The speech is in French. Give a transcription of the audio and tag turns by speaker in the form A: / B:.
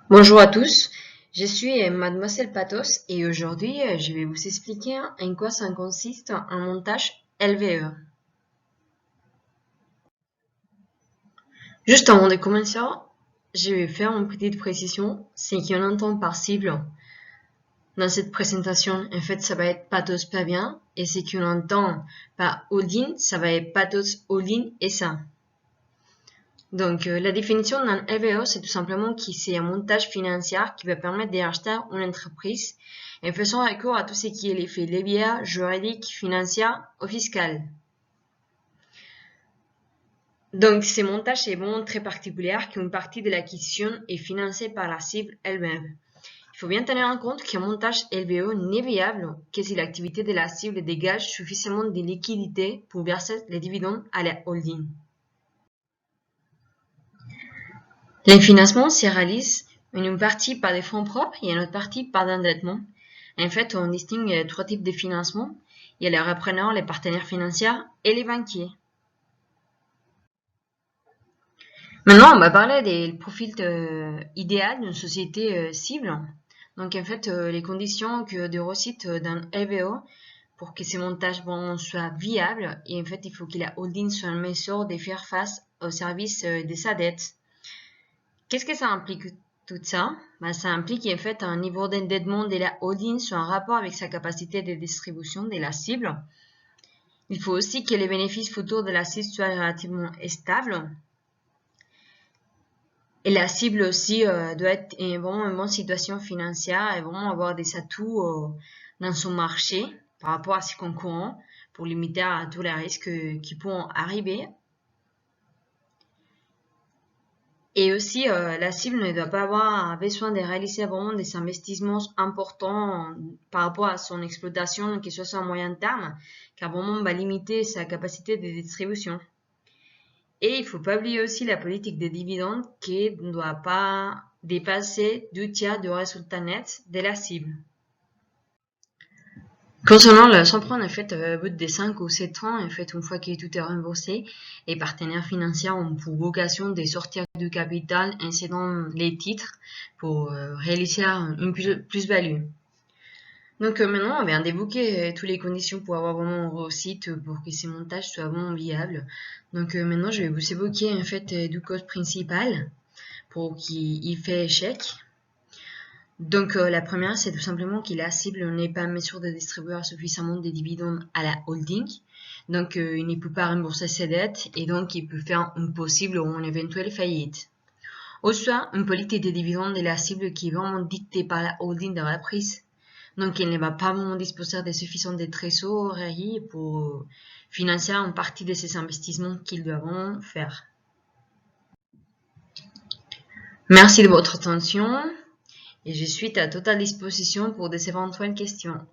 A: Bonjour à tous, je suis Mademoiselle Patos et aujourd'hui je vais vous expliquer en quoi ça consiste un montage LVE. Juste avant de commencer, je vais faire une petite précision, c'est qu'on entend par cible dans cette présentation, en fait ça va être Patos Pavien et c'est qu'on entend par holding, ça va être Patos Holding et ça. Donc, la définition d'un LBO, c'est tout simplement que c'est un montage financier qui va permettre d'acheter une entreprise en faisant recours à tout ce qui est l'effet levier juridique, financier ou fiscal. Donc, ces montages sont vraiment très particuliers qu'une partie de l'acquisition est financée par la cible elle-même. Il faut bien tenir en compte qu'un montage LBO n'est viable que si l'activité de la cible dégage suffisamment de liquidités pour verser les dividendes à la holding. Les financements se réalisent une partie par des fonds propres et une autre partie par l'endettement. En fait, on distingue trois types de financement. Il y a les repreneurs, les partenaires financiers et les banquiers. Maintenant, on va parler des profils idéal d'une société cible. Donc, en fait, les conditions de réussite d'un LBO pour que ces montages soient viables. Et en fait, il faut que la holding soit en mesure de faire face au service de sa dette. Qu'est-ce que ça implique tout ça? Ça implique en fait un niveau d'endettement de la holding soit en rapport avec sa capacité de distribution de la cible. Il faut aussi que les bénéfices futurs de la cible soient relativement stables. Et la cible aussi doit être vraiment en bonne situation financière et vraiment avoir des atouts dans son marché par rapport à ses concurrents pour limiter à tous les risques qui pourront arriver. Et aussi, la cible ne doit pas avoir besoin de réaliser vraiment des investissements importants par rapport à son exploitation, que ce soit à moyen terme, car vraiment on va limiter sa capacité de distribution. Et il ne faut pas oublier aussi la politique des dividendes qui ne doit pas dépasser 2/3 du résultat net de la cible. Concernant le s'emprunt, en fait, au bout de 5 ou 7 ans, en fait, une fois que tout est remboursé, les partenaires financiers ont pour vocation de sortir du capital en cédant les titres pour réaliser une plus-value. Donc maintenant, on vient d'évoquer toutes les conditions pour avoir vraiment une réussite, pour que ces montages soient vraiment viables. Donc maintenant, je vais vous évoquer en fait deux causes principales pour qu'il fait échec. Donc la première, c'est tout simplement que la cible n'est pas en mesure de distribuer suffisamment de dividendes à la holding. Donc il ne peut pas rembourser ses dettes et donc il peut faire une possible ou une éventuelle faillite. Ou soit une politique de dividendes de la cible qui est vraiment dictée par la holding de la prise. Donc elle ne va pas vraiment disposer de suffisant de trésorerie pour financer une partie de ces investissements qu'il doit vraiment faire. Merci de votre attention. Et je suis à totale disposition pour des éventuelles questions.